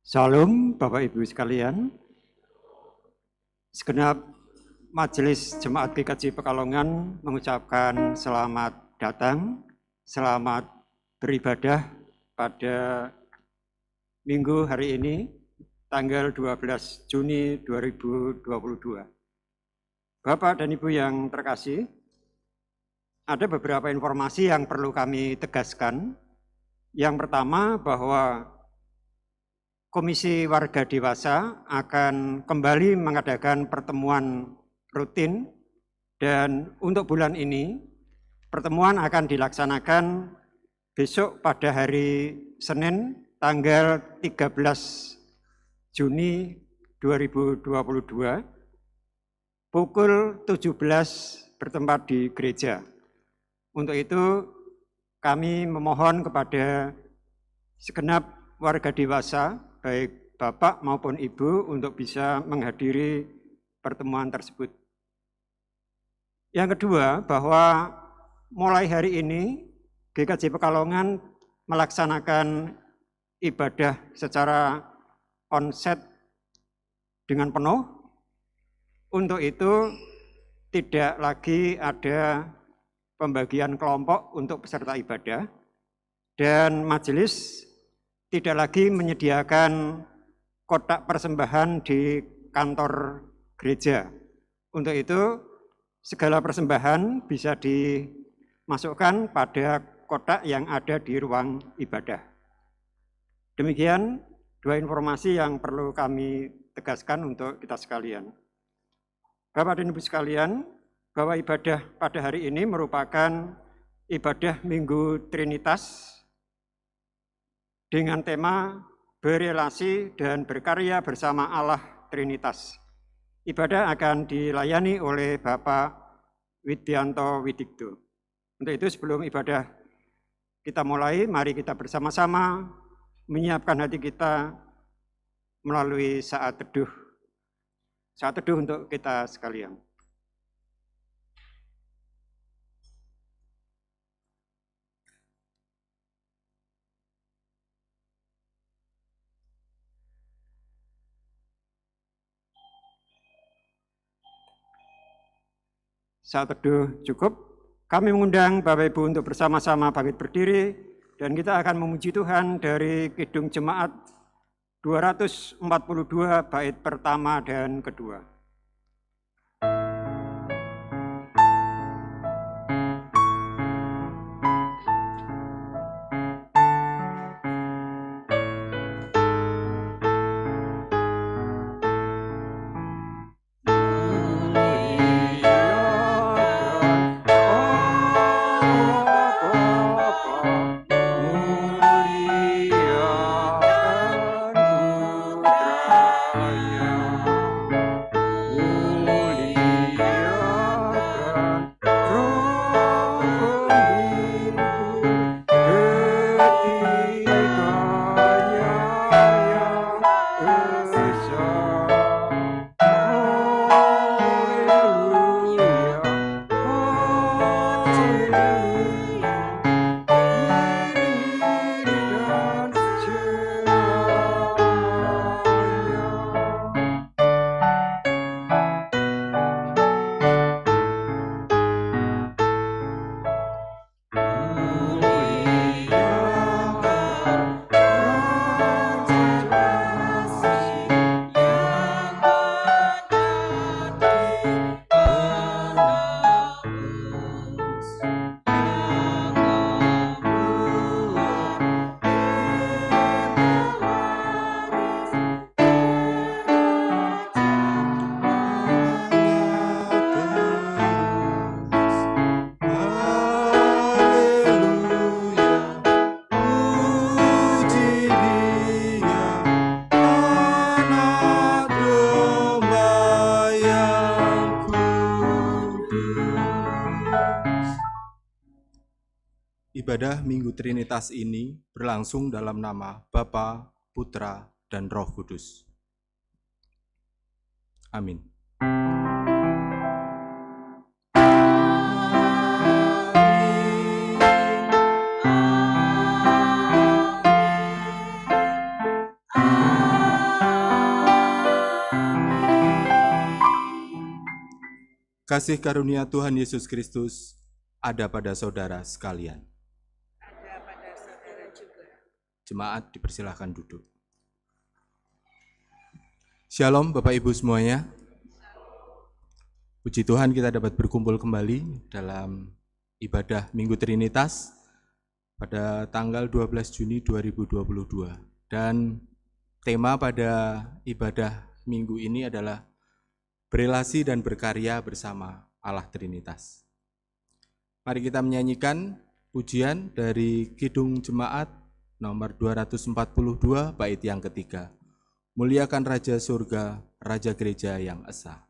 Salam Bapak Ibu sekalian, segenap Majelis Jemaat GKJ Pekalongan mengucapkan selamat datang, selamat beribadah pada minggu hari ini, tanggal 12 Juni 2022. Bapak dan Ibu yang terkasih, ada beberapa informasi yang perlu kami tegaskan. Yang pertama bahwa Komisi Warga Dewasa akan kembali mengadakan pertemuan rutin dan untuk bulan ini pertemuan akan dilaksanakan besok pada hari Senin tanggal 13 Juni 2022 pukul 17 bertempat di gereja. Untuk itu kami memohon kepada segenap warga dewasa baik Bapak maupun Ibu untuk bisa menghadiri pertemuan tersebut. Yang kedua, bahwa mulai hari ini GKJ Pekalongan melaksanakan ibadah secara onsite dengan penuh. Untuk itu tidak lagi ada pembagian kelompok untuk peserta ibadah dan majelis tidak lagi menyediakan kotak persembahan di kantor gereja. Untuk itu, segala persembahan bisa dimasukkan pada kotak yang ada di ruang ibadah. Demikian dua informasi yang perlu kami tegaskan untuk kita sekalian. Bapak dan Ibu sekalian, bahwa ibadah pada hari ini merupakan ibadah Minggu Trinitas dengan tema berelasi dan berkarya bersama Allah Trinitas. Ibadah akan dilayani oleh Bapak Widianto Widikdo. Untuk itu sebelum ibadah kita mulai, mari kita bersama-sama menyiapkan hati kita melalui saat teduh. Saat teduh untuk kita sekalian. Saat teduh cukup, kami mengundang Bapak Ibu untuk bersama-sama bangkit berdiri dan kita akan memuji Tuhan dari Kidung Jemaat 242 bait pertama dan kedua. Ibadah Minggu Trinitas ini berlangsung dalam nama Bapa, Putra, dan Roh Kudus. Amin. kasih karunia Tuhan Yesus Kristus ada pada saudara sekalian. Ada pada saudara juga. Jemaat dipersilahkan duduk. Shalom Bapak Ibu semuanya. Puji Tuhan kita dapat berkumpul kembali dalam ibadah Minggu Trinitas pada tanggal 12 Juni 2022. Dan tema pada ibadah minggu ini adalah berelasi dan berkarya bersama Allah Trinitas. Mari kita menyanyikan pujian dari Kidung Jemaat nomor 242 bait yang ketiga. Muliakan Raja Surga, Raja Gereja yang esa.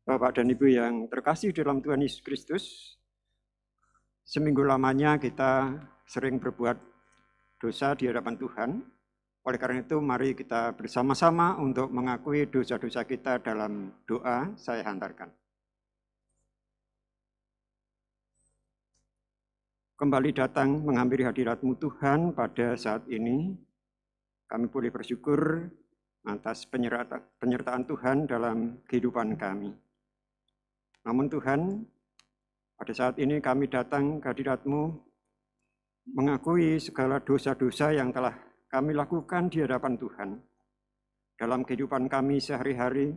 Bapak dan Ibu yang terkasih dalam Tuhan Yesus Kristus, seminggu lamanya kita sering berbuat dosa di hadapan Tuhan. Oleh karena itu, mari kita bersama-sama untuk mengakui dosa-dosa kita dalam doa saya hantarkan. Kembali datang menghampiri hadirat-Mu Tuhan pada saat ini, kami boleh bersyukur atas penyertaan Tuhan dalam kehidupan kami. Namun Tuhan, pada saat ini kami datang ke hadirat-Mu mengakui segala dosa-dosa yang telah kami lakukan di hadapan Tuhan. Dalam kehidupan kami sehari-hari,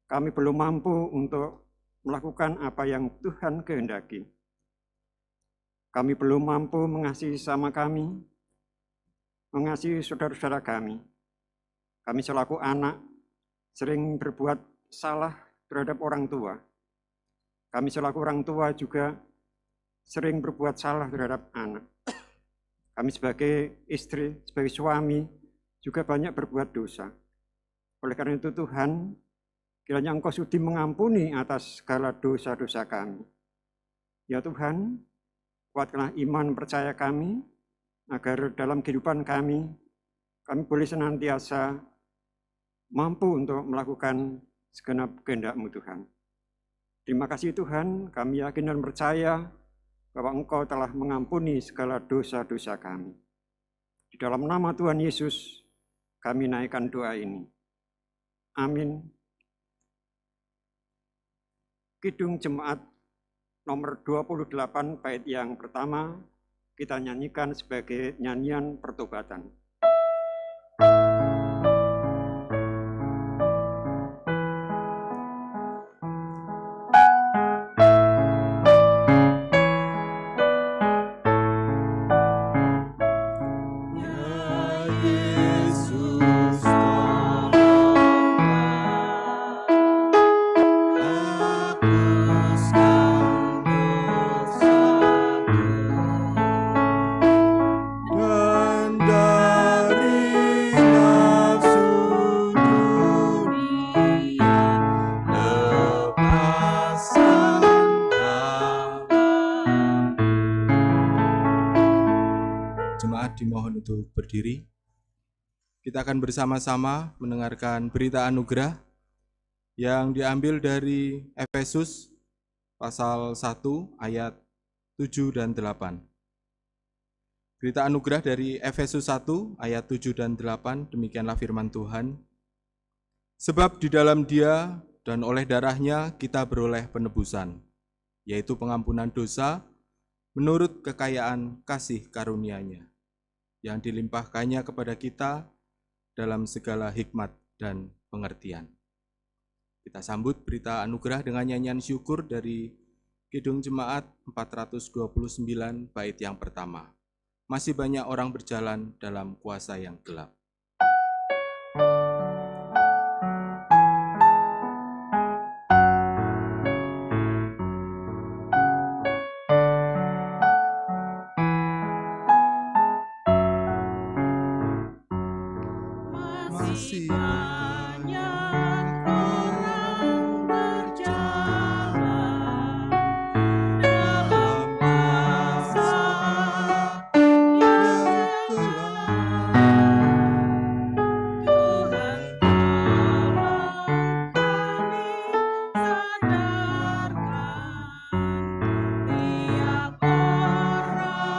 kami belum mampu untuk melakukan apa yang Tuhan kehendaki. Kami belum mampu mengasihi sesama kami, mengasihi saudara-saudara kami. Kami selaku anak sering berbuat salah terhadap orang tua. Kami selaku orang tua juga sering berbuat salah terhadap anak. Kami sebagai istri, sebagai suami juga banyak berbuat dosa. Oleh karena itu Tuhan, kiranya Engkau sudi mengampuni atas segala dosa-dosa kami. Ya Tuhan, kuatkanlah iman percaya kami, agar dalam kehidupan kami boleh senantiasa mampu untuk melakukan segenap kehendak-Mu Tuhan. Terima kasih Tuhan, kami yakin dan percaya bahwa Engkau telah mengampuni segala dosa-dosa kami. Di dalam nama Tuhan Yesus, kami naikkan doa ini. Amin. Kidung Jemaat nomor 28 bait yang pertama, kita nyanyikan sebagai nyanyian pertobatan. Dimohon untuk berdiri. Kita akan bersama-sama mendengarkan berita anugerah yang diambil dari Efesus pasal 1 ayat 7 dan 8. Berita anugerah dari Efesus 1 ayat 7 dan 8, demikianlah firman Tuhan. Sebab di dalam Dia dan oleh darahnya kita beroleh penebusan, yaitu pengampunan dosa menurut kekayaan kasih karunia-Nya, yang dilimpahkannya kepada kita dalam segala hikmat dan pengertian. Kita sambut berita anugerah dengan nyanyian syukur dari Kidung Jemaat 429 bait yang pertama. Masih banyak orang berjalan dalam kuasa yang gelap. Masih banyak orang berjalan dalam kuasa yang gelap. Tuhan tolong kami sadarkan tiap orang yang sesat.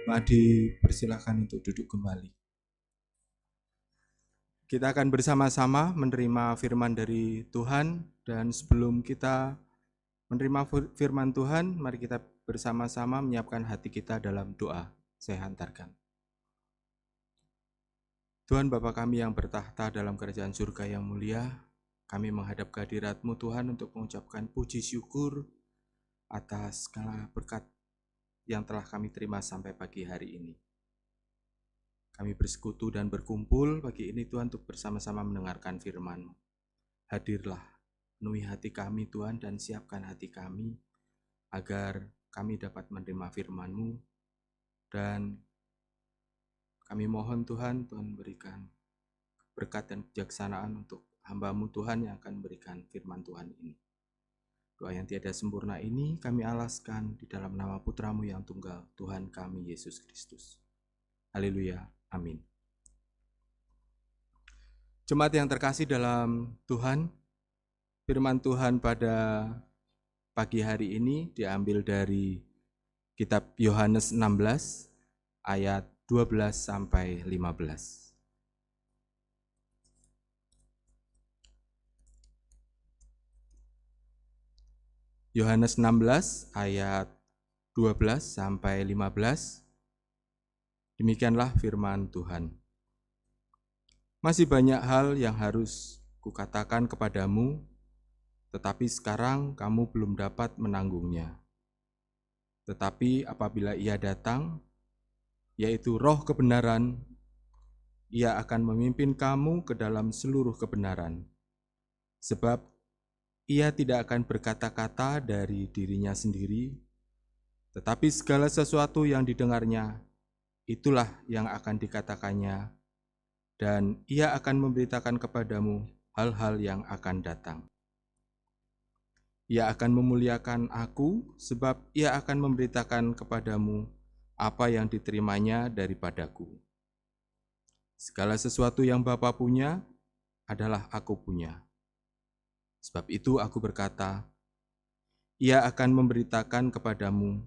Pak dipersilakan untuk duduk kembali. Kita akan bersama-sama menerima firman dari Tuhan, dan sebelum kita menerima firman Tuhan, mari kita bersama-sama menyiapkan hati kita dalam doa. Saya hantarkan. Tuhan Bapa kami yang bertahta dalam kerajaan surga yang mulia, kami menghadap kehadirat-Mu Tuhan untuk mengucapkan puji syukur atas segala berkat yang telah kami terima sampai pagi hari ini. Kami bersekutu dan berkumpul pagi ini Tuhan untuk bersama-sama mendengarkan firman-Mu. Hadirlah, penuhi hati kami Tuhan dan siapkan hati kami agar kami dapat menerima firman-Mu, dan kami mohon Tuhan, Tuhan berikan berkat dan kebijaksanaan untuk hamba-Mu Tuhan yang akan memberikan firman Tuhan ini. Doa yang tiada sempurna ini kami alaskan di dalam nama Putra-Mu yang tunggal, Tuhan kami Yesus Kristus. Haleluya, amin. Jemaat yang terkasih dalam Tuhan, firman Tuhan pada pagi hari ini diambil dari kitab Yohanes 16 ayat 12 sampai 15. Yohanes 16 ayat 12 sampai 15. Demikianlah firman Tuhan. Masih banyak hal yang harus kukatakan kepadamu, tetapi sekarang kamu belum dapat menanggungnya. Tetapi apabila Ia datang, yaitu Roh kebenaran, Ia akan memimpin kamu ke dalam seluruh kebenaran. Sebab Ia tidak akan berkata-kata dari dirinya sendiri, tetapi segala sesuatu yang didengarnya, itulah yang akan dikatakannya, dan Ia akan memberitakan kepadamu hal-hal yang akan datang. Ia akan memuliakan Aku, sebab Ia akan memberitakan kepadamu apa yang diterimanya daripadaku. Segala sesuatu yang Bapa punya adalah Aku punya. Sebab itu Aku berkata, Ia akan memberitakan kepadamu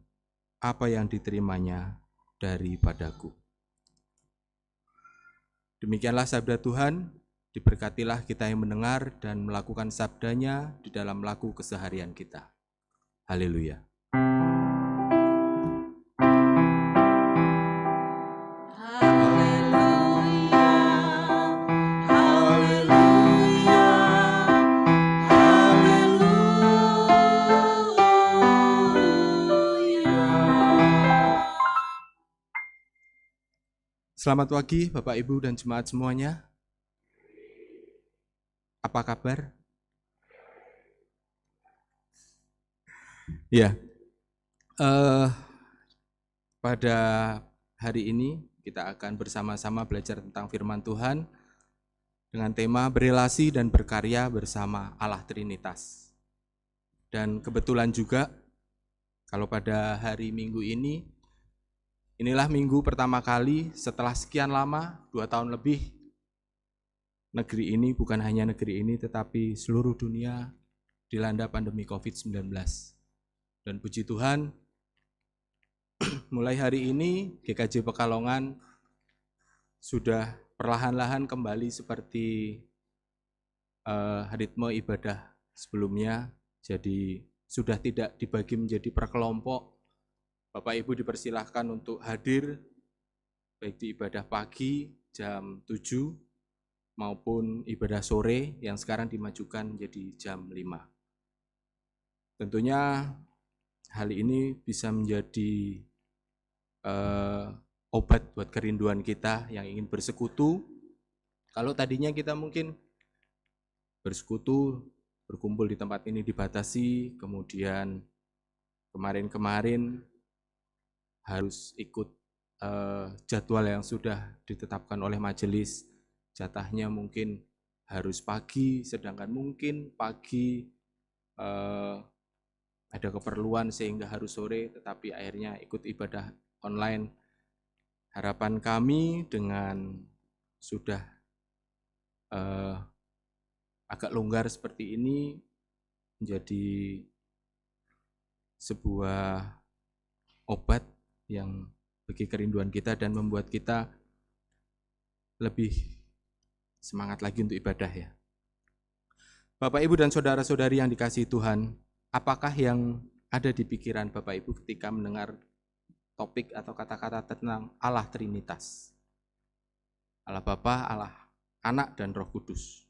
apa yang diterimanya daripadaku. Demikianlah sabda Tuhan, diberkatilah kita yang mendengar dan melakukan sabdanya di dalam laku keseharian kita. Haleluya. Selamat pagi Bapak Ibu dan jemaat semuanya. Apa kabar? Ya, pada hari ini kita akan bersama-sama belajar tentang firman Tuhan dengan tema berelasi dan berkarya bersama Allah Trinitas. Dan kebetulan juga kalau pada hari Minggu ini, inilah minggu pertama kali setelah sekian lama, 2 tahun lebih, negeri ini, bukan hanya negeri ini, tetapi seluruh dunia dilanda pandemi COVID-19. Dan puji Tuhan, mulai hari ini GKJ Pekalongan sudah perlahan-lahan kembali seperti ritme ibadah sebelumnya. Jadi sudah tidak dibagi menjadi per kelompok. Bapak Ibu dipersilahkan untuk hadir baik di ibadah pagi jam 7 maupun ibadah sore yang sekarang dimajukan menjadi jam 5. Tentunya hal ini bisa menjadi obat buat kerinduan kita yang ingin bersekutu. Kalau tadinya kita mungkin bersekutu, berkumpul di tempat ini dibatasi, kemudian kemarin-kemarin harus ikut jadwal yang sudah ditetapkan oleh majelis, jatahnya mungkin harus pagi, sedangkan mungkin pagi ada keperluan sehingga harus sore, tetapi akhirnya ikut ibadah online. Harapan kami dengan sudah agak longgar seperti ini menjadi sebuah obat yang bagi kerinduan kita dan membuat kita lebih semangat lagi untuk ibadah ya. Bapak, Ibu, dan saudara-saudari yang dikasihi Tuhan, apakah yang ada di pikiran Bapak Ibu ketika mendengar topik atau kata-kata tentang Allah Trinitas? Allah Bapa, Allah Anak, dan Roh Kudus.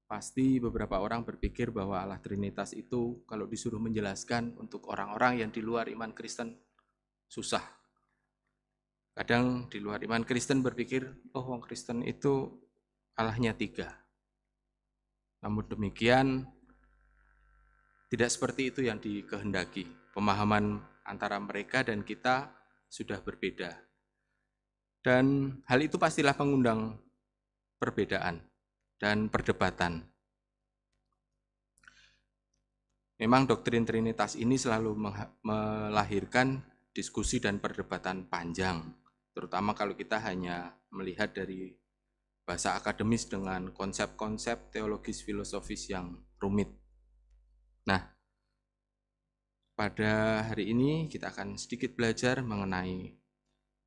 Pasti beberapa orang berpikir bahwa Allah Trinitas itu kalau disuruh menjelaskan untuk orang-orang yang di luar iman Kristen susah. Kadang di luar iman Kristen berpikir, oh orang Kristen itu Allahnya 3. Namun demikian, tidak seperti itu yang dikehendaki. Pemahaman antara mereka dan kita sudah berbeda. Dan hal itu pastilah mengundang perbedaan dan perdebatan. Memang doktrin Trinitas ini selalu melahirkan diskusi dan perdebatan panjang, terutama kalau kita hanya melihat dari bahasa akademis dengan konsep-konsep teologis filosofis yang rumit. Nah, pada hari ini kita akan sedikit belajar mengenai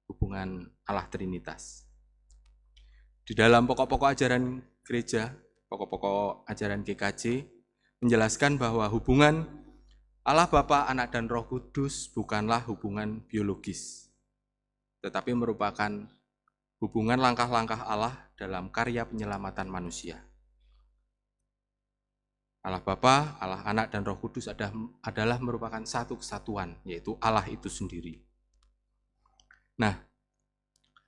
hubungan Allah Trinitas. Di dalam pokok-pokok ajaran gereja, pokok-pokok ajaran GKJ, menjelaskan bahwa hubungan Allah Bapa, Anak, dan Roh Kudus bukanlah hubungan biologis, tetapi merupakan hubungan langkah-langkah Allah dalam karya penyelamatan manusia. Allah Bapa, Allah Anak, dan Roh Kudus adalah merupakan satu kesatuan, yaitu Allah itu sendiri. Nah,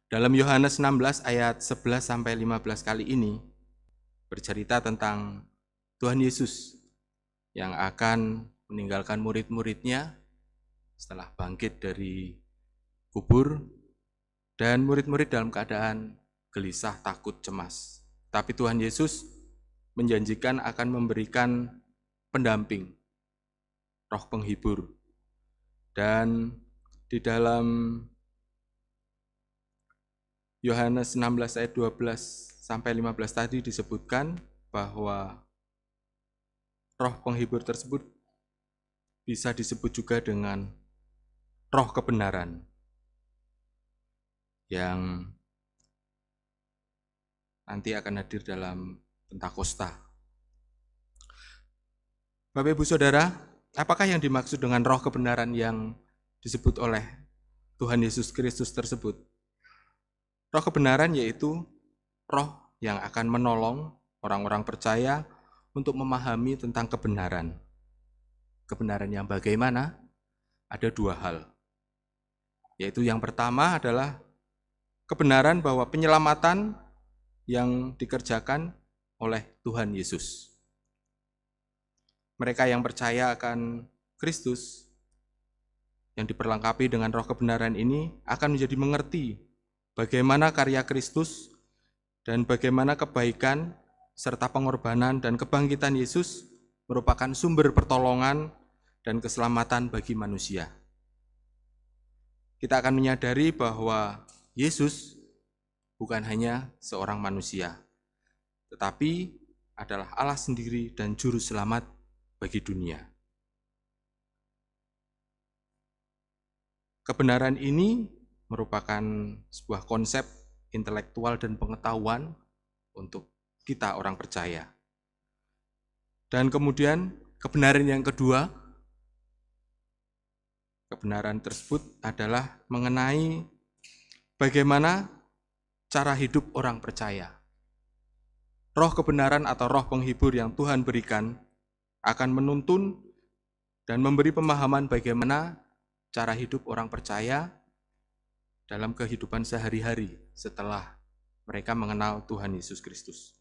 dalam Yohanes 16 ayat 11-15 kali ini, bercerita tentang Tuhan Yesus yang akan meninggalkan murid-muridnya setelah bangkit dari kubur, dan murid-murid dalam keadaan gelisah, takut, cemas. Tapi Tuhan Yesus menjanjikan akan memberikan pendamping, roh penghibur. Dan di dalam Yohanes 16 ayat 12-15 tadi disebutkan bahwa roh penghibur tersebut bisa disebut juga dengan roh kebenaran yang nanti akan hadir dalam Pentakosta. Bapak, Ibu, Saudara, apakah yang dimaksud dengan roh kebenaran yang disebut oleh Tuhan Yesus Kristus tersebut? Roh kebenaran yaitu roh yang akan menolong orang-orang percaya untuk memahami tentang kebenaran. Kebenaran yang bagaimana? Ada 2 hal. Yaitu yang pertama adalah kebenaran bahwa penyelamatan yang dikerjakan oleh Tuhan Yesus. Mereka yang percaya akan Kristus, yang diperlengkapi dengan roh kebenaran ini, akan menjadi mengerti bagaimana karya Kristus dan bagaimana kebaikan serta pengorbanan dan kebangkitan Yesus merupakan sumber pertolongan dan keselamatan bagi manusia. Kita akan menyadari bahwa Yesus bukan hanya seorang manusia, tetapi adalah Allah sendiri dan juru selamat bagi dunia. Kebenaran ini merupakan sebuah konsep intelektual dan pengetahuan untuk kita orang percaya. Dan kemudian kebenaran yang kedua, kebenaran tersebut adalah mengenai bagaimana cara hidup orang percaya. Roh kebenaran atau roh penghibur yang Tuhan berikan akan menuntun dan memberi pemahaman bagaimana cara hidup orang percaya dalam kehidupan sehari-hari setelah mereka mengenal Tuhan Yesus Kristus.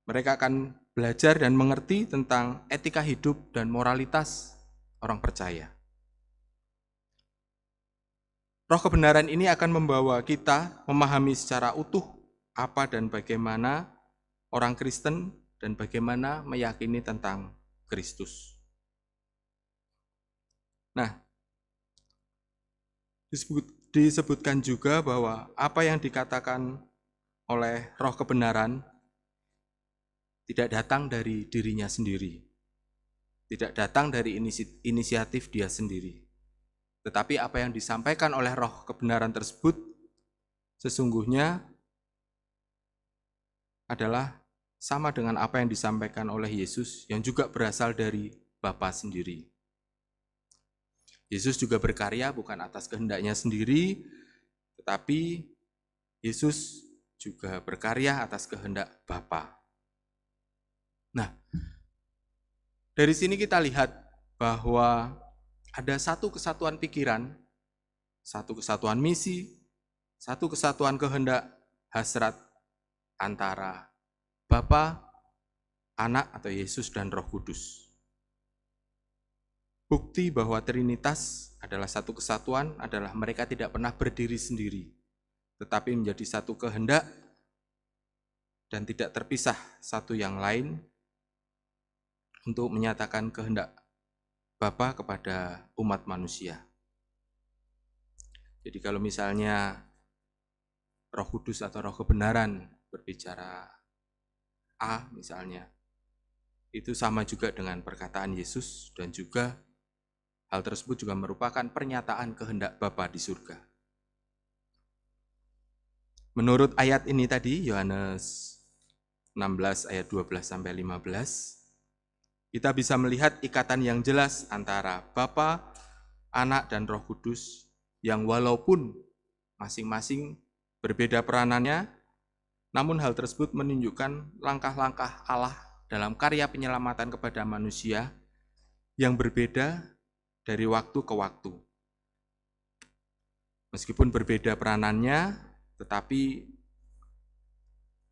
Mereka akan belajar dan mengerti tentang etika hidup dan moralitas orang percaya. Roh kebenaran ini akan membawa kita memahami secara utuh apa dan bagaimana orang Kristen dan bagaimana meyakini tentang Kristus. Nah, disebutkan juga bahwa apa yang dikatakan oleh roh kebenaran tidak datang dari dirinya sendiri, tidak datang dari inisiatif dia sendiri. Tetapi apa yang disampaikan oleh roh kebenaran tersebut sesungguhnya adalah sama dengan apa yang disampaikan oleh Yesus yang juga berasal dari Bapa sendiri. Yesus juga berkarya bukan atas kehendaknya sendiri, tetapi Yesus juga berkarya atas kehendak Bapa. Nah, dari sini kita lihat bahwa ada satu kesatuan pikiran, satu kesatuan misi, satu kesatuan kehendak hasrat antara Bapa, Anak atau Yesus dan Roh Kudus. Bukti bahwa Trinitas adalah satu kesatuan adalah mereka tidak pernah berdiri sendiri, tetapi menjadi satu kehendak dan tidak terpisah satu yang lain untuk menyatakan kehendak Bapa kepada umat manusia. Jadi kalau misalnya Roh Kudus atau Roh Kebenaran berbicara A misalnya, itu sama juga dengan perkataan Yesus dan juga hal tersebut juga merupakan pernyataan kehendak Bapa di surga. Menurut ayat ini tadi, Yohanes 16 ayat 12 sampai 15, kita bisa melihat ikatan yang jelas antara Bapa, Anak, dan Roh Kudus yang walaupun masing-masing berbeda peranannya, namun hal tersebut menunjukkan langkah-langkah Allah dalam karya penyelamatan kepada manusia yang berbeda dari waktu ke waktu. Meskipun berbeda peranannya, tetapi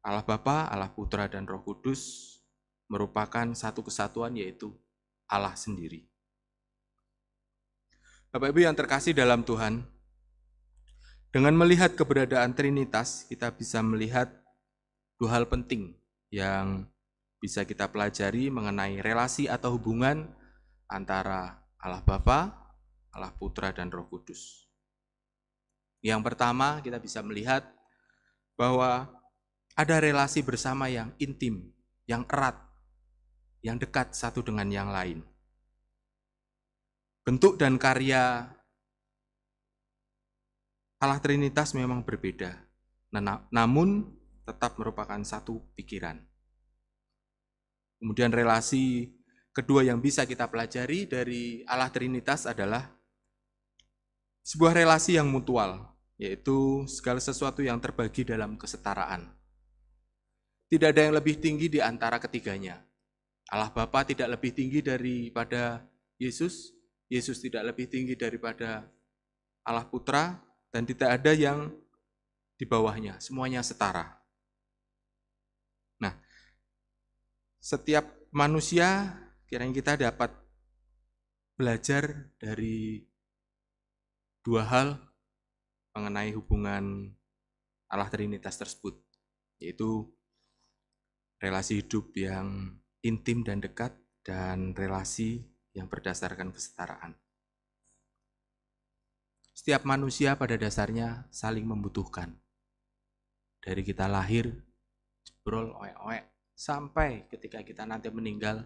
Allah Bapa, Allah Putra, dan Roh Kudus merupakan satu kesatuan, yaitu Allah sendiri. Bapak Ibu yang terkasih dalam Tuhan, dengan melihat keberadaan Trinitas, kita bisa melihat dua hal penting yang bisa kita pelajari mengenai relasi atau hubungan antara Allah Bapa, Allah Putra, dan Roh Kudus. Yang pertama, kita bisa melihat bahwa ada relasi bersama yang intim, yang erat, yang dekat satu dengan yang lain. Bentuk dan karya Allah Trinitas memang berbeda, namun tetap merupakan satu pikiran. Kemudian relasi kedua yang bisa kita pelajari dari Allah Trinitas adalah sebuah relasi yang mutual, yaitu segala sesuatu yang terbagi dalam kesetaraan. Tidak ada yang lebih tinggi di antara ketiganya. Allah Bapa tidak lebih tinggi daripada Yesus, Yesus tidak lebih tinggi daripada Allah Putra, dan tidak ada yang di bawahnya, semuanya setara. Nah, setiap manusia kiranya kita dapat belajar dari dua hal mengenai hubungan Allah Trinitas tersebut, yaitu relasi hidup yang intim dan dekat, dan relasi yang berdasarkan kesetaraan. Setiap manusia pada dasarnya saling membutuhkan. Dari kita lahir ngobrol, oek-oek, sampai ketika kita nanti meninggal,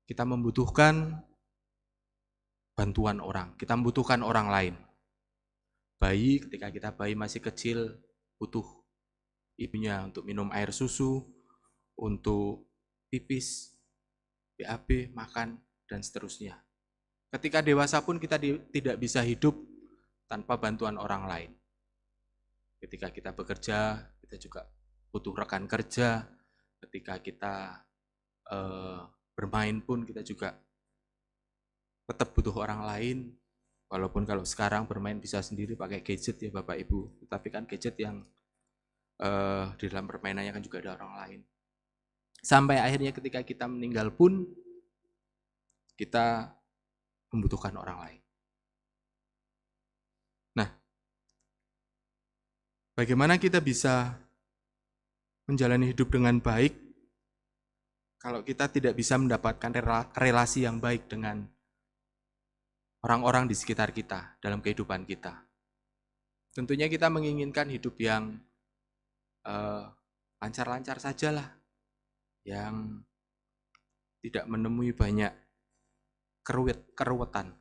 kita membutuhkan bantuan orang, kita membutuhkan orang lain. Bayi, ketika kita bayi masih kecil, butuh ibunya untuk minum air susu, untuk pipis, BAB, makan, dan seterusnya. Ketika dewasa pun kita tidak bisa hidup tanpa bantuan orang lain. Ketika kita bekerja, kita juga butuh rekan kerja. Ketika kita bermain pun kita juga tetap butuh orang lain. Walaupun kalau sekarang bermain bisa sendiri pakai gadget ya Bapak Ibu. Tapi kan gadget yang di dalam permainannya kan juga ada orang lain. Sampai akhirnya ketika kita meninggal pun kita membutuhkan orang lain. Nah, bagaimana kita bisa menjalani hidup dengan baik kalau kita tidak bisa mendapatkan relasi yang baik dengan orang-orang di sekitar kita dalam kehidupan kita? Tentunya kita menginginkan hidup yang lancar-lancar sajalah, yang tidak menemui banyak keruwetan.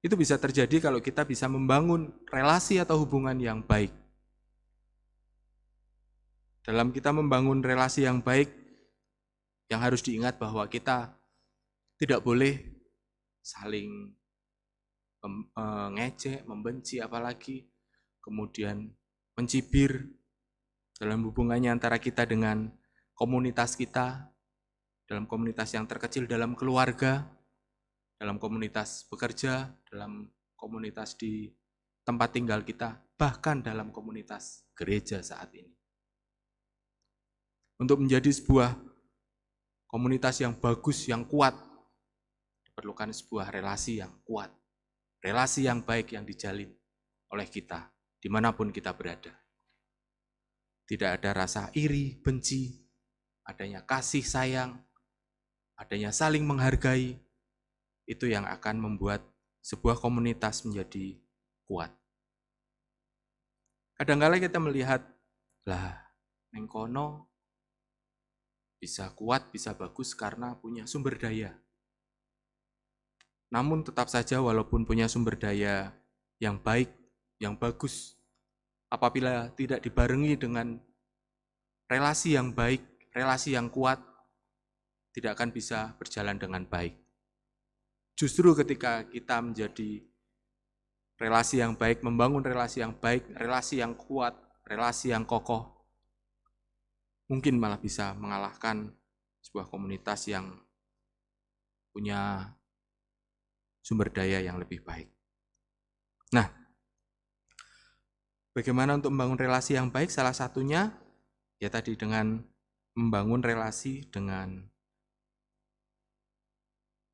Itu bisa terjadi kalau kita bisa membangun relasi atau hubungan yang baik. Dalam kita membangun relasi yang baik, yang harus diingat bahwa kita tidak boleh saling ngejek, membenci apalagi, kemudian mencibir dalam hubungannya antara kita dengan komunitas kita, dalam komunitas yang terkecil, dalam keluarga, dalam komunitas bekerja, dalam komunitas di tempat tinggal kita, bahkan dalam komunitas gereja saat ini. Untuk menjadi sebuah komunitas yang bagus, yang kuat, diperlukan sebuah relasi yang kuat, relasi yang baik yang dijalin oleh kita, dimanapun kita berada. Tidak ada rasa iri, benci, adanya kasih sayang, adanya saling menghargai, itu yang akan membuat sebuah komunitas menjadi kuat. Kadang-kala kita melihat, lah, neng kono bisa kuat, bisa bagus karena punya sumber daya. Namun tetap saja walaupun punya sumber daya yang baik, yang bagus, apabila tidak dibarengi dengan relasi yang baik, relasi yang kuat, tidak akan bisa berjalan dengan baik. Justru ketika kita menjadi relasi yang baik, membangun relasi yang baik, relasi yang kuat, relasi yang kokoh, mungkin malah bisa mengalahkan sebuah komunitas yang punya sumber daya yang lebih baik. Nah, bagaimana untuk membangun relasi yang baik? Salah satunya ya tadi dengan membangun relasi dengan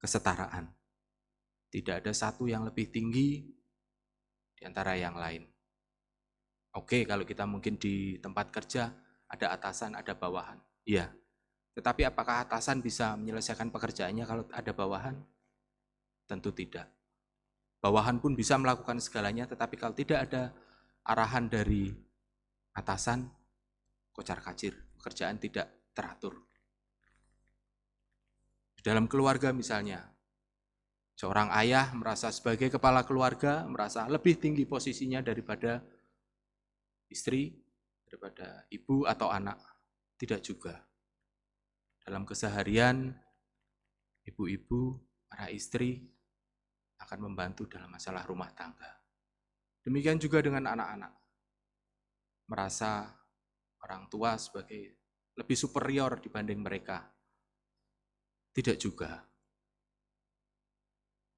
kesetaraan. Tidak ada satu yang lebih tinggi di antara yang lain. Oke, kalau kita mungkin di tempat kerja ada atasan, ada bawahan. Iya. Tetapi apakah atasan bisa menyelesaikan pekerjaannya kalau ada bawahan? Tentu tidak. Bawahan pun bisa melakukan segalanya, tetapi kalau tidak ada arahan dari atasan, kocar-kacir, pekerjaan tidak teratur. Di dalam keluarga misalnya, seorang ayah merasa sebagai kepala keluarga, merasa lebih tinggi posisinya daripada istri, daripada ibu atau anak. Tidak juga. Dalam keseharian, ibu-ibu, para istri akan membantu dalam masalah rumah tangga. Demikian juga dengan anak-anak. Merasa orang tua sebagai lebih superior dibanding mereka. Tidak juga.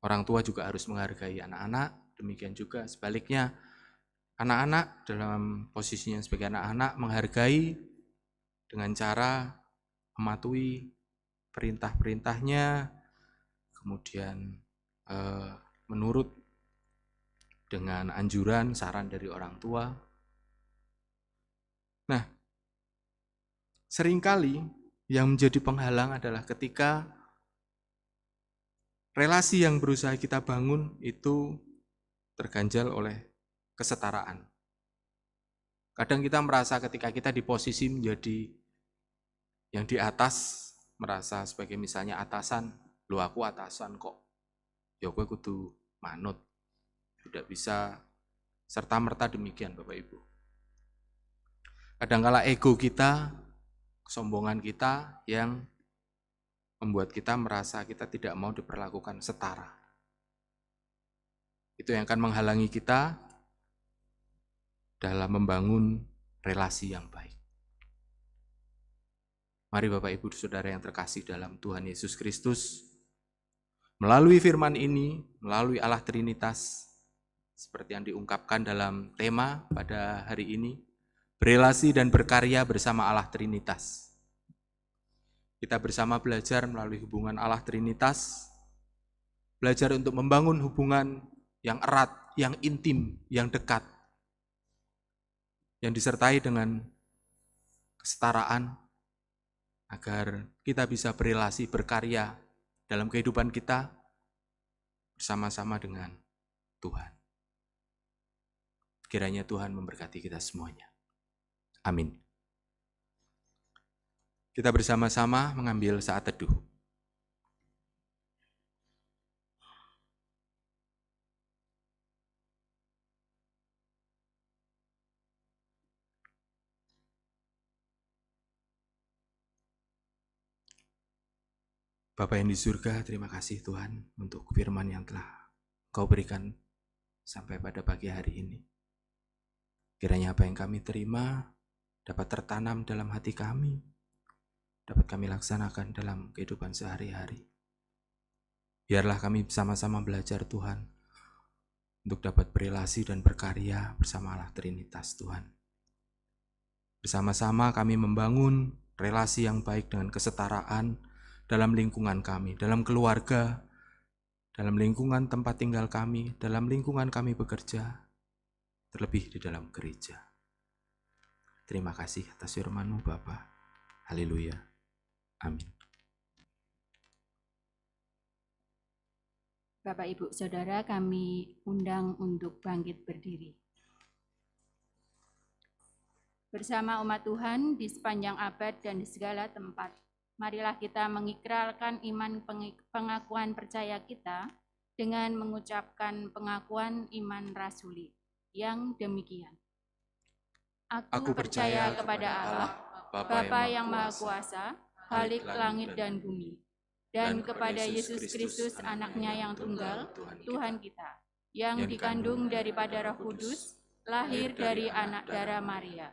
Orang tua juga harus menghargai anak-anak, demikian juga sebaliknya. Anak-anak dalam posisinya sebagai anak-anak menghargai dengan cara mematuhi perintah-perintahnya, kemudian menurut dengan anjuran, saran dari orang tua. Nah, seringkali yang menjadi penghalang adalah ketika relasi yang berusaha kita bangun itu terganjal oleh kesetaraan. Kadang kita merasa ketika kita di posisi menjadi yang di atas, merasa sebagai misalnya atasan, "Loh aku atasan kok, ya gue kudu manut." Tidak bisa serta-merta demikian Bapak Ibu. Kadangkala ego kita, kesombongan kita yang membuat kita merasa kita tidak mau diperlakukan setara. Itu yang akan menghalangi kita dalam membangun relasi yang baik. Mari Bapak Ibu Saudara yang terkasih dalam Tuhan Yesus Kristus, melalui firman ini, melalui Allah Trinitas, seperti yang diungkapkan dalam tema pada hari ini, berelasi dan berkarya bersama Allah Trinitas. Kita bersama belajar melalui hubungan Allah Trinitas, belajar untuk membangun hubungan yang erat, yang intim, yang dekat, yang disertai dengan kesetaraan, agar kita bisa berelasi, berkarya dalam kehidupan kita bersama-sama dengan Tuhan. Kiranya Tuhan memberkati kita semuanya. Amin. Kita bersama-sama mengambil saat teduh. Bapa yang di surga, terima kasih Tuhan untuk firman yang telah Kau berikan sampai pada pagi hari ini. Kiranya apa yang kami terima dapat tertanam dalam hati kami, dapat kami laksanakan dalam kehidupan sehari-hari. Biarlah kami sama-sama belajar Tuhan, untuk dapat berelasi dan berkarya bersama Allah Trinitas Tuhan. Bersama-sama kami membangun relasi yang baik dengan kesetaraan dalam lingkungan kami, dalam keluarga, dalam lingkungan tempat tinggal kami, dalam lingkungan kami bekerja, terlebih di dalam gereja. Terima kasih atas firman-Mu Bapa. Haleluya. Amin. Bapak, Ibu, Saudara, kami undang untuk bangkit berdiri. Bersama umat Tuhan di sepanjang abad dan di segala tempat, marilah kita mengikrarkan iman pengakuan percaya kita dengan mengucapkan pengakuan iman rasuli yang demikian. Aku percaya kepada Allah, Bapa yang Maha Kuasa, Khalik langit dan bumi, dan kepada Yesus Kristus anaknya yang tunggal, Tuhan kita, yang dikandung daripada Roh Kudus, lahir dari anak darah Maria,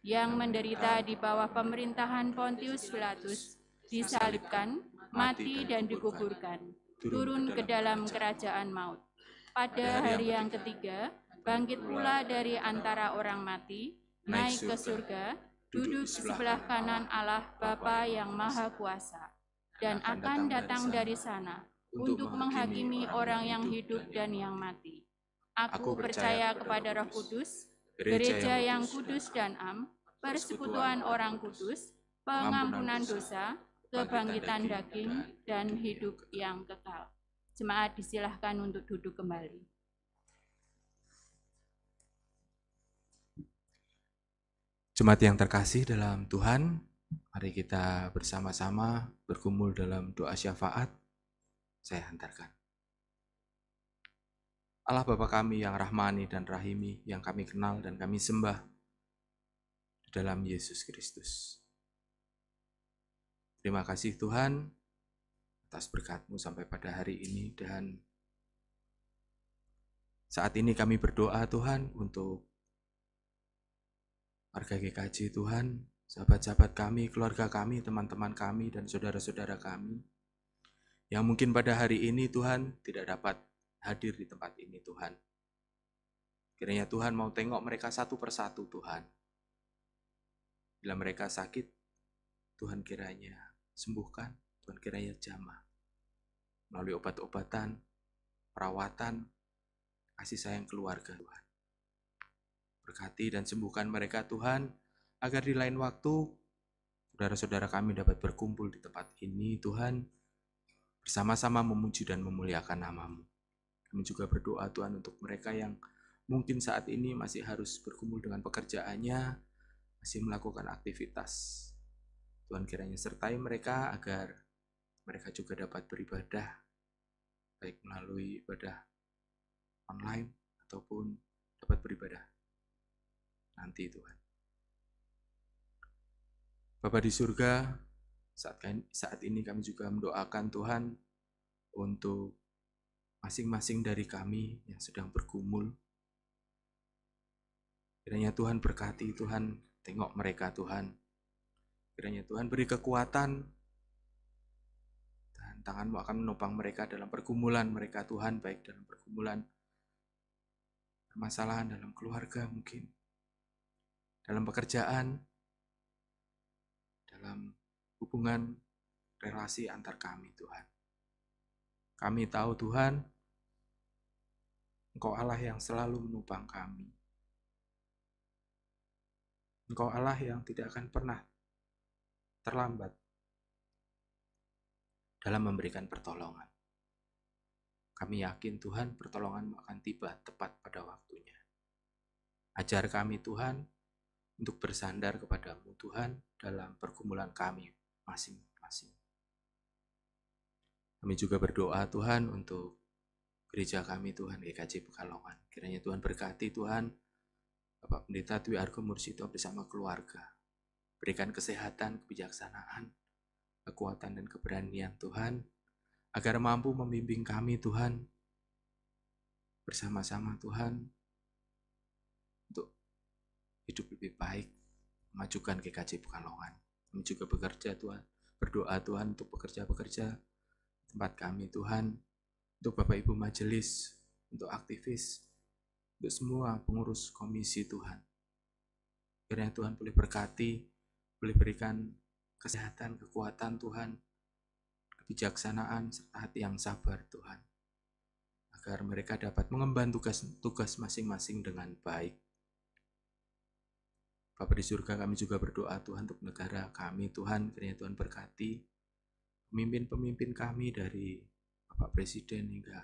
yang menderita di bawah pemerintahan Pontius Pilatus, disalibkan, mati dan dikuburkan, turun ke dalam kerajaan maut. Pada hari yang ketiga, bangkit pula dari antara orang mati, naik ke surga, duduk di sebelah kanan Allah Bapa yang Maha Kuasa, dan akan datang dari sana untuk menghakimi orang yang hidup dan yang mati. Aku percaya kepada Roh Kudus, gereja yang kudus dan am, persekutuan orang kudus, pengampunan dosa, kebangkitan daging, dan hidup yang kekal. Jemaat disilahkan untuk duduk kembali. Jemaat yang terkasih dalam Tuhan, mari kita bersama-sama bergumul dalam doa syafaat. Saya hantarkan. Allah Bapa kami yang rahmani dan rahimi, yang kami kenal dan kami sembah di dalam Yesus Kristus. Terima kasih Tuhan atas berkat-Mu sampai pada hari ini, dan saat ini kami berdoa Tuhan untuk warga GKJ Tuhan, sahabat-sahabat kami, keluarga kami, teman-teman kami, dan saudara-saudara kami, yang mungkin pada hari ini Tuhan tidak dapat hadir di tempat ini Tuhan. Kiranya Tuhan mau tengok mereka satu persatu Tuhan. Bila mereka sakit, Tuhan kiranya sembuhkan, Tuhan kiranya jamah. Melalui obat-obatan, perawatan, kasih sayang keluarga Tuhan. Berkati dan sembuhkan mereka Tuhan, agar di lain waktu saudara-saudara kami dapat berkumpul di tempat ini Tuhan, bersama-sama memuji dan memuliakan nama-Mu. Kami juga berdoa Tuhan untuk mereka yang mungkin saat ini masih harus bergumul dengan pekerjaannya, masih melakukan aktivitas. Tuhan kiranya sertai mereka agar mereka juga dapat beribadah, baik melalui ibadah online ataupun dapat beribadah nanti Tuhan. Bapa di surga, saat ini kami juga mendoakan Tuhan untuk masing-masing dari kami yang sedang bergumul. Kiranya Tuhan berkati, Tuhan tengok mereka Tuhan. Kiranya Tuhan beri kekuatan dan tangan-Mu akan menopang mereka dalam pergumulan mereka Tuhan, baik dalam pergumulan permasalahan dalam keluarga mungkin, dalam pekerjaan, dalam hubungan relasi antar kami Tuhan. Kami tahu Tuhan, Engkau Allah yang selalu menopang kami. Engkau Allah yang tidak akan pernah terlambat dalam memberikan pertolongan. Kami yakin Tuhan pertolongan-Mu akan tiba tepat pada waktunya. Ajar kami Tuhan untuk bersandar kepada-Mu Tuhan dalam pergumulan kami masing-masing. Kami juga berdoa Tuhan untuk gereja kami Tuhan, GKJ Pekalongan. Kiranya Tuhan berkati Tuhan, Bapak Pendeta Dwi Argo Mursito bersama keluarga. Berikan kesehatan, kebijaksanaan, kekuatan dan keberanian Tuhan, agar mampu membimbing kami Tuhan, bersama-sama Tuhan, untuk hidup lebih baik, memajukan GKJ Pekalongan. Kami juga bekerja Tuhan, berdoa Tuhan untuk pekerja-pekerja tempat kami Tuhan, untuk Bapak Ibu Majelis, untuk aktivis, untuk semua pengurus komisi Tuhan. Kiranya Tuhan boleh berkati, boleh berikan kesehatan, kekuatan Tuhan, kebijaksanaan, serta hati yang sabar Tuhan, agar mereka dapat mengemban tugas masing-masing dengan baik. Bapa di surga, kami juga berdoa Tuhan untuk negara kami Tuhan, kiranya Tuhan berkati pemimpin-pemimpin kami dari Bapak Presiden hingga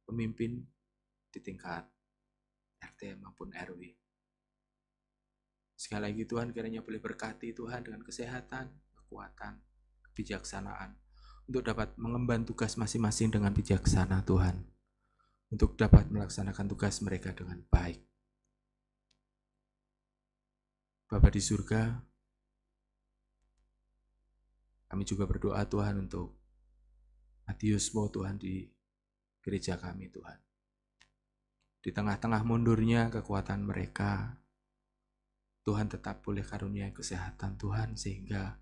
pemimpin di tingkat RT maupun RW. Sekali lagi Tuhan kiranya boleh berkati Tuhan dengan kesehatan, kekuatan, kebijaksanaan untuk dapat mengemban tugas masing-masing dengan bijaksana Tuhan, untuk dapat melaksanakan tugas mereka dengan baik. Bapa di surga, kami juga berdoa Tuhan untuk Matiusmo Tuhan di gereja kami Tuhan. Di tengah-tengah mundurnya kekuatan mereka, Tuhan tetap boleh karunia kesehatan Tuhan, sehingga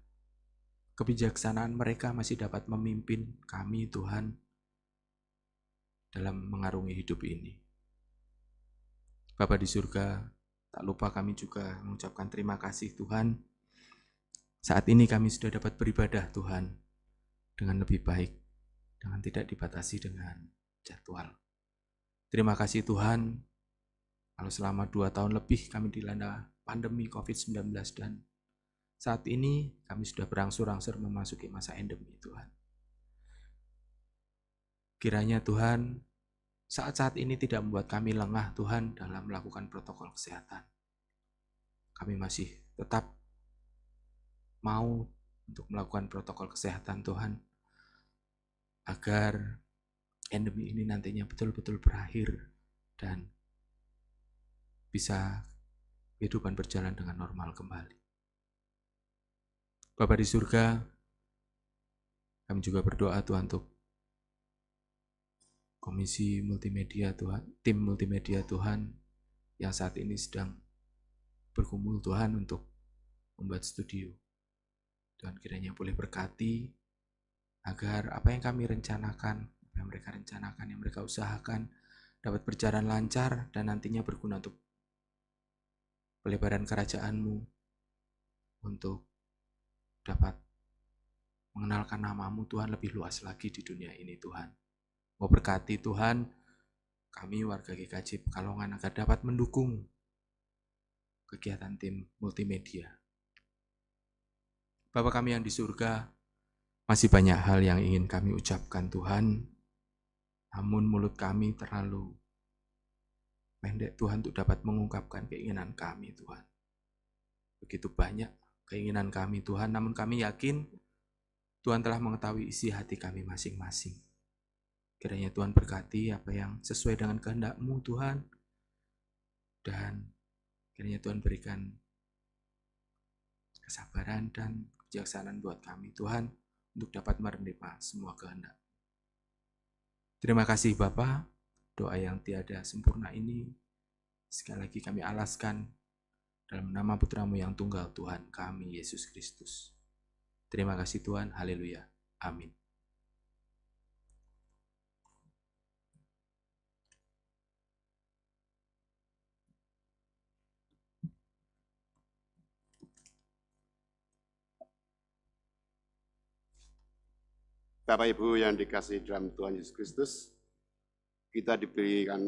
kebijaksanaan mereka masih dapat memimpin kami Tuhan dalam mengarungi hidup ini. Bapa di surga, tak lupa kami juga mengucapkan terima kasih Tuhan. Saat ini kami sudah dapat beribadah Tuhan dengan lebih baik, dengan tidak dibatasi dengan jadwal. Terima kasih Tuhan, kalau selama 2 tahun lebih kami dilanda pandemi COVID-19 dan saat ini kami sudah berangsur-angsur memasuki masa endemi Tuhan. Kiranya Tuhan, saat-saat ini tidak membuat kami lengah Tuhan dalam melakukan protokol kesehatan. Kami masih tetap mau untuk melakukan protokol kesehatan Tuhan, agar endemi ini nantinya betul-betul berakhir dan bisa kehidupan berjalan dengan normal kembali. Bapa di surga, kami juga berdoa Tuhan untuk komisi multimedia Tuhan, tim multimedia Tuhan yang saat ini sedang berkumpul Tuhan untuk membuat studio. Tuhan kiranya boleh berkati agar apa yang kami rencanakan, apa yang mereka rencanakan, yang mereka usahakan dapat berjalan lancar dan nantinya berguna untuk pelebaran kerajaan-Mu, untuk dapat mengenalkan nama-Mu Tuhan lebih luas lagi di dunia ini Tuhan. Mau berkati Tuhan kami warga GKJ Pekalongan agar dapat mendukung kegiatan tim multimedia. Bapa kami yang di surga, masih banyak hal yang ingin kami ucapkan Tuhan, namun mulut kami terlalu pendek Tuhan untuk dapat mengungkapkan keinginan kami Tuhan. Begitu banyak keinginan kami Tuhan, namun kami yakin Tuhan telah mengetahui isi hati kami masing-masing. Kiranya Tuhan berkati apa yang sesuai dengan kehendak-Mu Tuhan, dan kiranya Tuhan berikan kesabaran dan kebijaksanaan buat kami Tuhan, untuk dapat menerima semua kehendak. Terima kasih Bapa, doa yang tiada sempurna ini sekali lagi kami alaskan dalam nama Putra-Mu yang tunggal Tuhan kami, Yesus Kristus. Terima kasih Tuhan, haleluya, amin. Bapak Ibu yang dikasihi dalam Tuhan Yesus Kristus, kita diberikan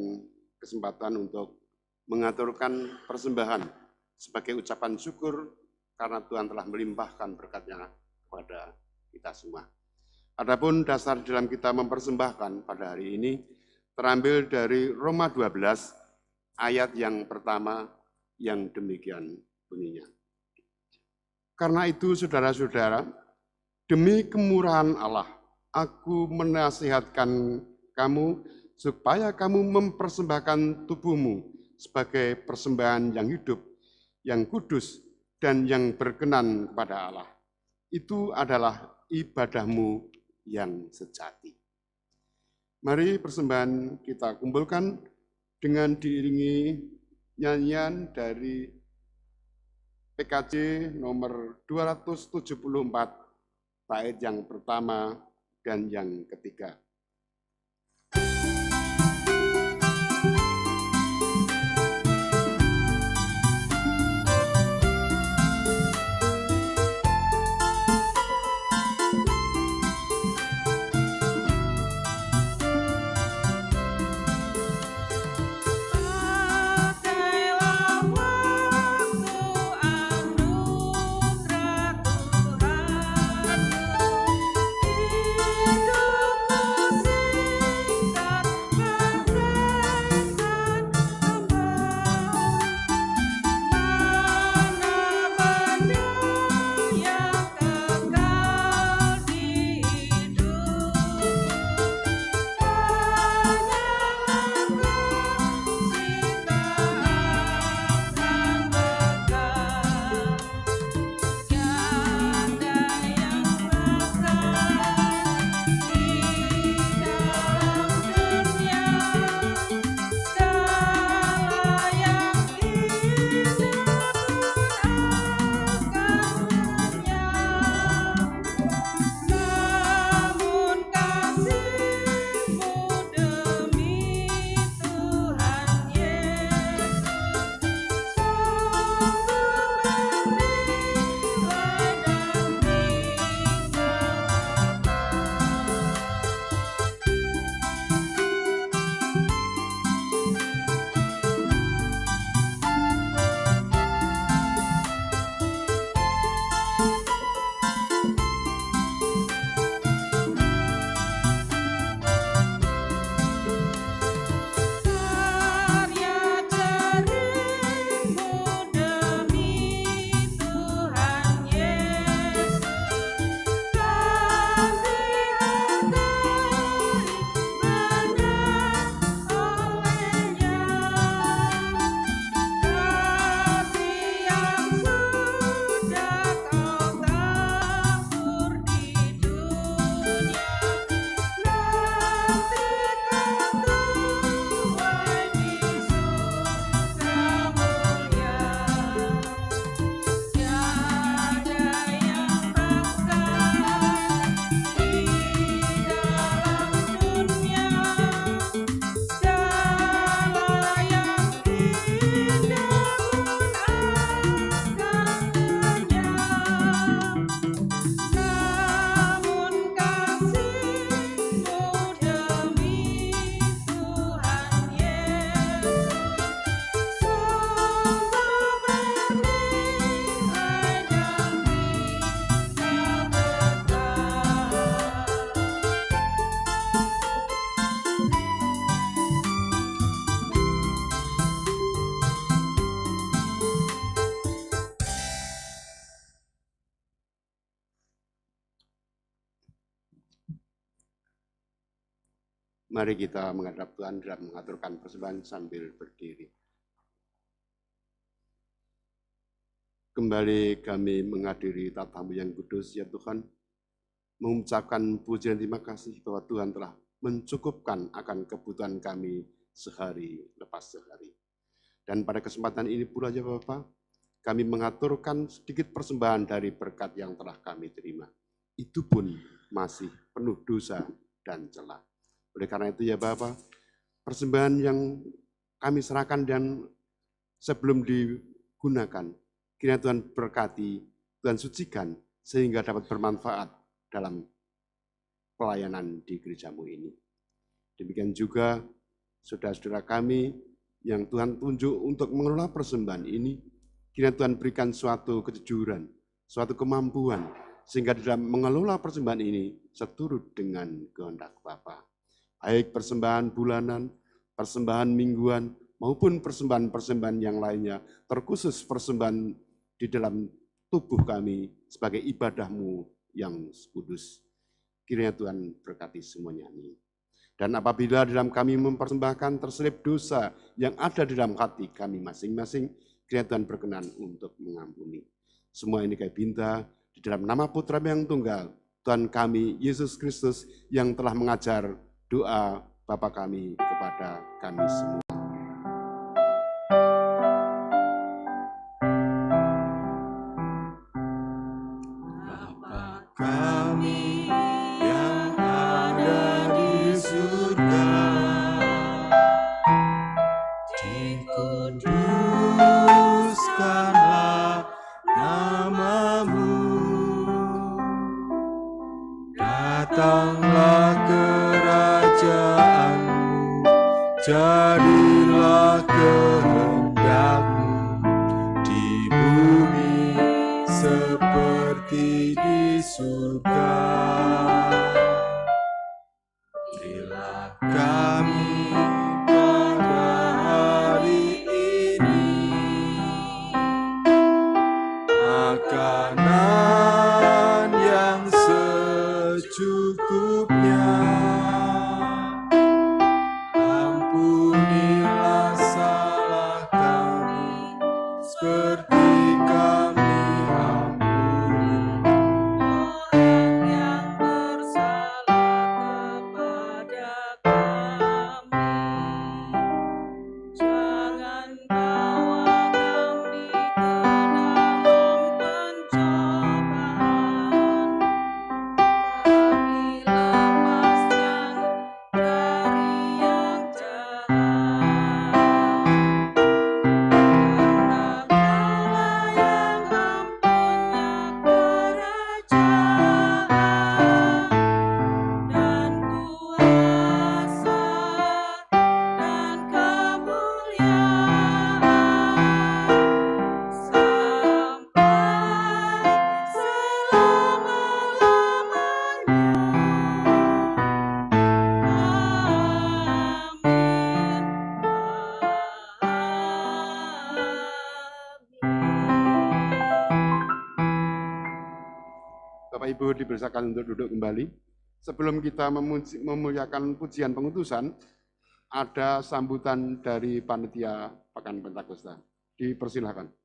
kesempatan untuk mengaturkan persembahan sebagai ucapan syukur karena Tuhan telah melimpahkan berkat-Nya kepada kita semua. Adapun dasar dalam kita mempersembahkan pada hari ini terambil dari Roma 12 ayat yang pertama yang demikian bunyinya. Karena itu saudara-saudara, demi kemurahan Allah, aku menasihatkan kamu supaya kamu mempersembahkan tubuhmu sebagai persembahan yang hidup, yang kudus, dan yang berkenan kepada Allah. Itu adalah ibadahmu yang sejati. Mari persembahan kita kumpulkan dengan diiringi nyanyian dari PKJ nomor 274, bait yang pertama dan yang ketiga. Pakailah waktu anugerah Tuhanmu, hidupmu Mari kita menghadap Tuhan dan mengaturkan persembahan sambil berdiri. Kembali kami menghadiri tatamu yang kudus, ya Tuhan, mengucapkan pujian terima kasih bahwa Tuhan telah mencukupkan akan kebutuhan kami sehari lepas sehari. Dan pada kesempatan ini pula ya Bapak, kami mengaturkan sedikit persembahan dari berkat yang telah kami terima. Itu pun masih penuh dosa dan celah. Oleh karena itu ya Bapak, persembahan yang kami serahkan dan sebelum digunakan, kiranya Tuhan berkati, Tuhan sucikan, sehingga dapat bermanfaat dalam pelayanan di gerejamu ini. Demikian juga saudara-saudara kami yang Tuhan tunjuk untuk mengelola persembahan ini, kiranya Tuhan berikan suatu kejujuran, suatu kemampuan, sehingga di dalam mengelola persembahan ini seturut dengan kehendak Bapa. Baik persembahan bulanan, persembahan mingguan, maupun persembahan-persembahan yang lainnya, terkhusus persembahan di dalam tubuh kami sebagai ibadah-Mu yang kudus. Kiranya Tuhan berkati semuanya ini. Dan apabila dalam kami mempersembahkan terselip dosa yang ada di dalam hati kami masing-masing, kiranya Tuhan berkenan untuk mengampuni. Semua ini kami minta di dalam nama Putra yang tunggal, Tuhan kami Yesus Kristus yang telah mengajar doa Bapa kami kepada kami semua. Bapa kami yang ada di surga, dikuduskanlah nama-Mu, datanglah kerajaan-Mu, jadilah kehendak-Mu di bumi seperti di surga. Berilah kami pada hari ini makanan yang secukupnya. Ampunilah salah kami seperti kami ampuni orang yang bersalah kepada kami. Jangan bawa kami ke dalam pencobaan, tapi lepaskan dari yang jahat. Karena Kaulah yang empunya kerajaan dan kuasa dan kemuliaan sampai selama-lamanya. Amin. Bapak Ibu dipersilakan untuk duduk kembali. Sebelum kita memuliakan pujian pengutusan, ada sambutan dari panitia Pekan Pentakosta. Dipersilakan.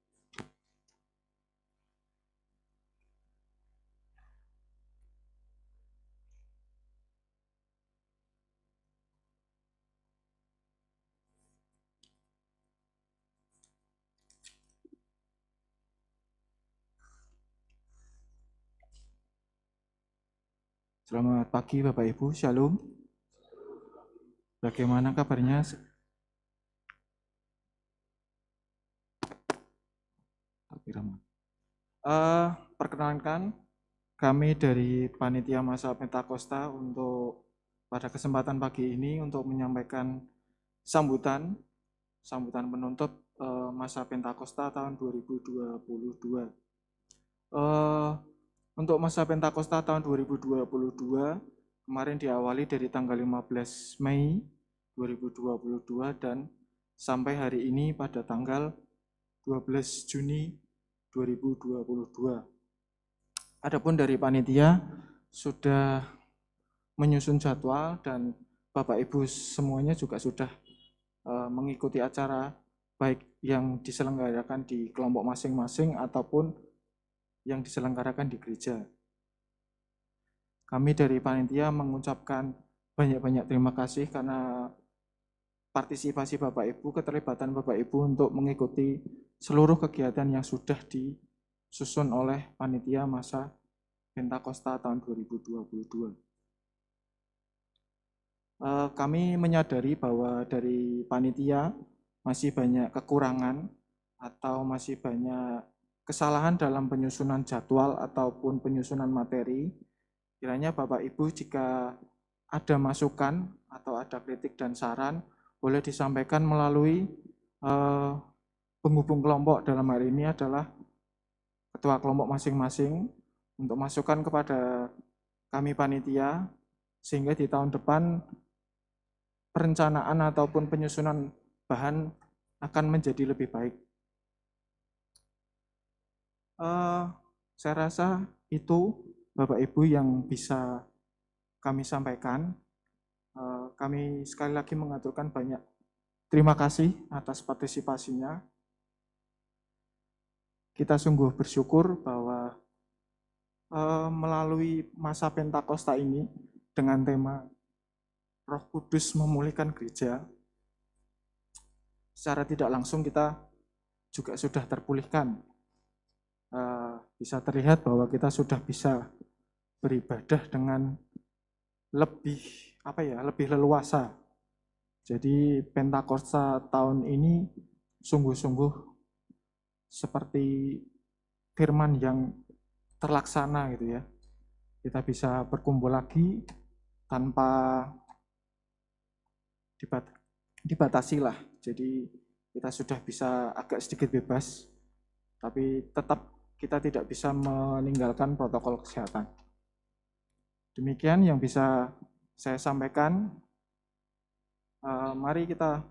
Selamat pagi Bapak Ibu, Shalom. Bagaimana kabarnya? Perkenalkan, kami dari Panitia Masa Pentakosta untuk pada kesempatan pagi ini untuk menyampaikan sambutan penutup Masa Pentakosta tahun 2022. Untuk masa Pentakosta tahun 2022 kemarin diawali dari tanggal 15 Mei 2022 dan sampai hari ini pada tanggal 12 Juni 2022. Adapun dari panitia sudah menyusun jadwal dan Bapak Ibu semuanya juga sudah mengikuti acara baik yang diselenggarakan di kelompok masing-masing ataupun yang diselenggarakan di gereja. Kami dari panitia mengucapkan banyak-banyak terima kasih karena partisipasi Bapak Ibu, keterlibatan Bapak Ibu untuk mengikuti seluruh kegiatan yang sudah disusun oleh panitia masa Pentakosta tahun 2022. Kami menyadari bahwa dari panitia masih banyak kekurangan atau masih banyak kesalahan dalam penyusunan jadwal ataupun penyusunan materi. Kiranya Bapak Ibu jika ada masukan atau ada kritik dan saran, boleh disampaikan melalui penghubung kelompok, dalam hal ini adalah ketua kelompok masing-masing, untuk masukan kepada kami panitia, sehingga di tahun depan perencanaan ataupun penyusunan bahan akan menjadi lebih baik. Saya rasa itu Bapak Ibu yang bisa kami sampaikan. Kami sekali lagi mengaturkan banyak terima kasih atas partisipasinya. Kita sungguh bersyukur bahwa melalui masa Pentakosta ini dengan tema Roh Kudus memulihkan gereja, secara tidak langsung kita juga sudah terpulihkan. Bisa terlihat bahwa kita sudah bisa beribadah dengan lebih leluasa. Jadi Pentakosta tahun ini sungguh-sungguh seperti firman yang terlaksana gitu ya. Kita bisa berkumpul lagi tanpa dibatasi lah. Jadi kita sudah bisa agak sedikit bebas, tapi tetap kita tidak bisa meninggalkan protokol kesehatan. Demikian yang bisa saya sampaikan. Mari kita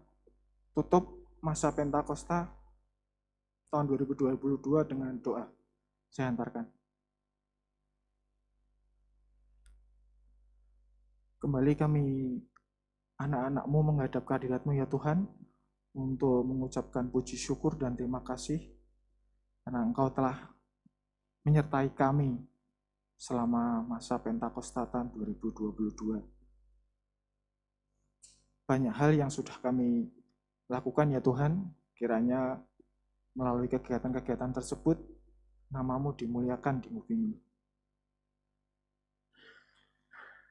tutup masa Pentakosta tahun 2022 dengan doa. Saya hantarkan. Kembali kami anak-anak-Mu menghadap kehadirat-Mu ya Tuhan, untuk mengucapkan puji syukur dan terima kasih karena Engkau telah menyertai kami selama masa Pentakosta tahun 2022. Banyak hal yang sudah kami lakukan ya Tuhan, kiranya melalui kegiatan-kegiatan tersebut nama-Mu dimuliakan di bumi ini.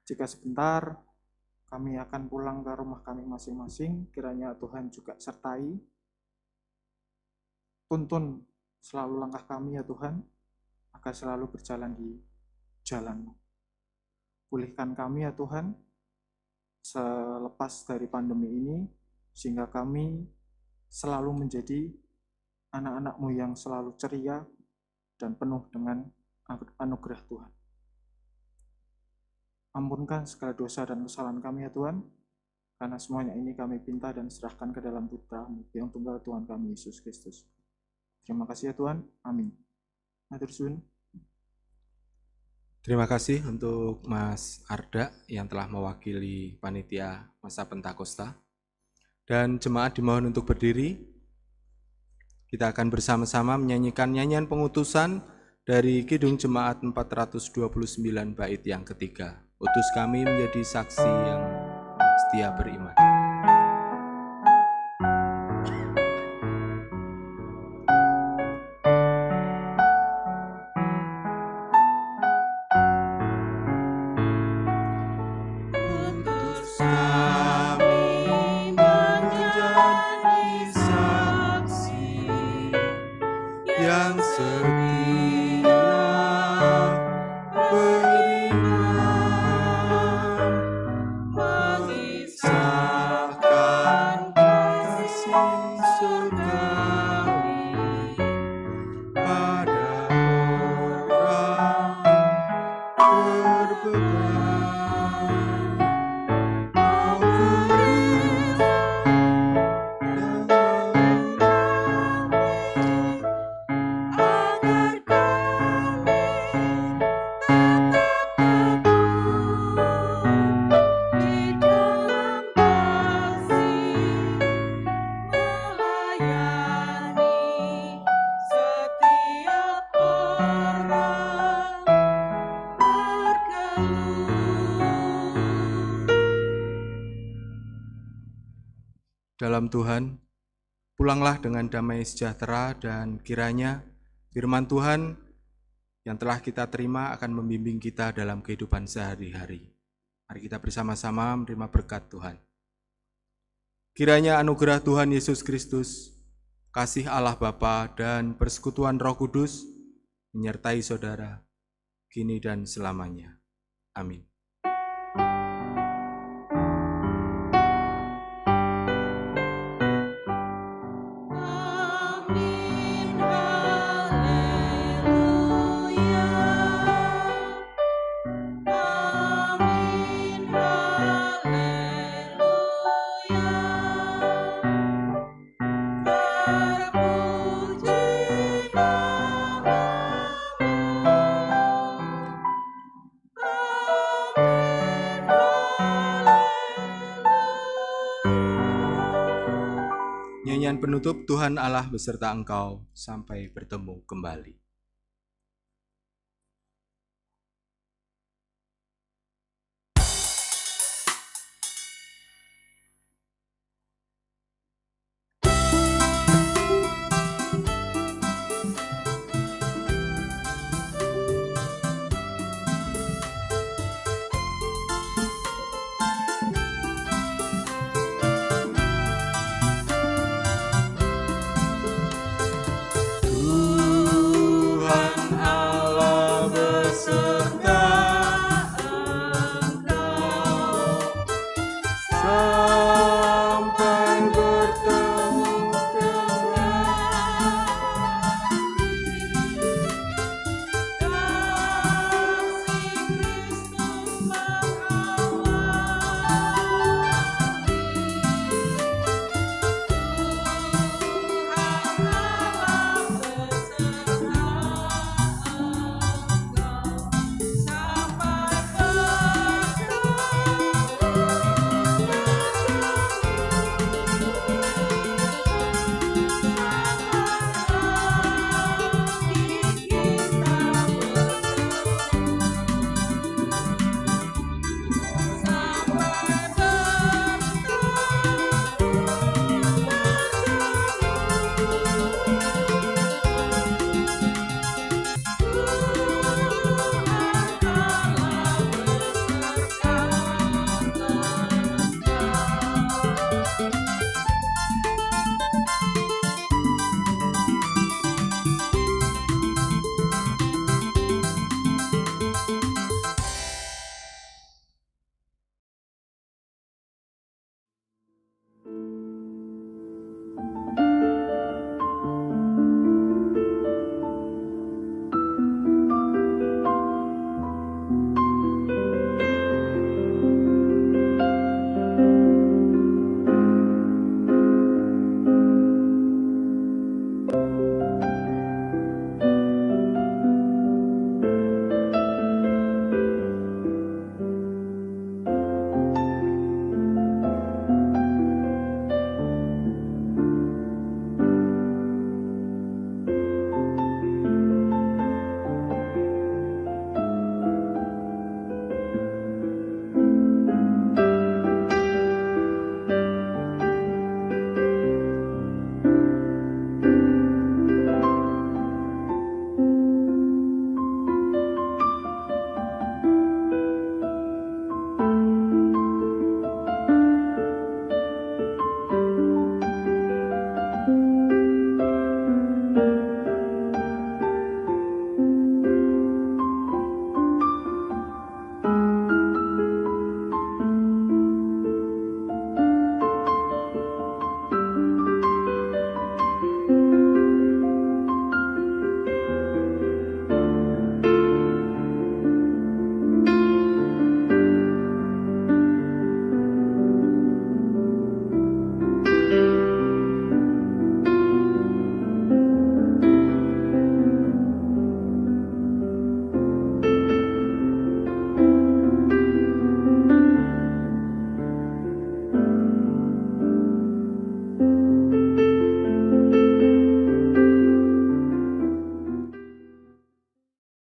Jika sebentar kami akan pulang ke rumah kami masing-masing, kiranya Tuhan juga sertai, tuntun selalu langkah kami ya Tuhan, agar selalu berjalan di jalan-Mu. Pulihkan kami ya Tuhan, selepas dari pandemi ini, sehingga kami selalu menjadi anak-anak-Mu yang selalu ceria dan penuh dengan anugerah Tuhan. Ampunkan segala dosa dan kesalahan kami ya Tuhan, karena semuanya ini kami pinta dan serahkan ke dalam Putra-Mu yang tunggal Tuhan kami Yesus Kristus. Terima kasih ya Tuhan, amin. Matur suwun. Terima kasih untuk Mas Arda yang telah mewakili panitia masa Pentakosta. Dan jemaat dimohon untuk berdiri. Kita akan bersama-sama menyanyikan nyanyian pengutusan dari Kidung Jemaat 429 bait yang ketiga. Utus kami menjadi saksi yang setia beriman. Yang setia beriman, mengisah dalam Tuhan, pulanglah dengan damai sejahtera dan kiranya firman Tuhan yang telah kita terima akan membimbing kita dalam kehidupan sehari-hari. Mari kita bersama-sama menerima berkat Tuhan. Kiranya anugerah Tuhan Yesus Kristus, kasih Allah Bapa dan persekutuan Roh Kudus menyertai saudara, kini dan selamanya. Amin. Amin, haleluya. Amin, haleluya. Terpuji namamu. Amin, haleluya. Nyanyian penutup, Tuhan Allah beserta engkau, sampai bertemu kembali. Tuhan Allah beserta engkau,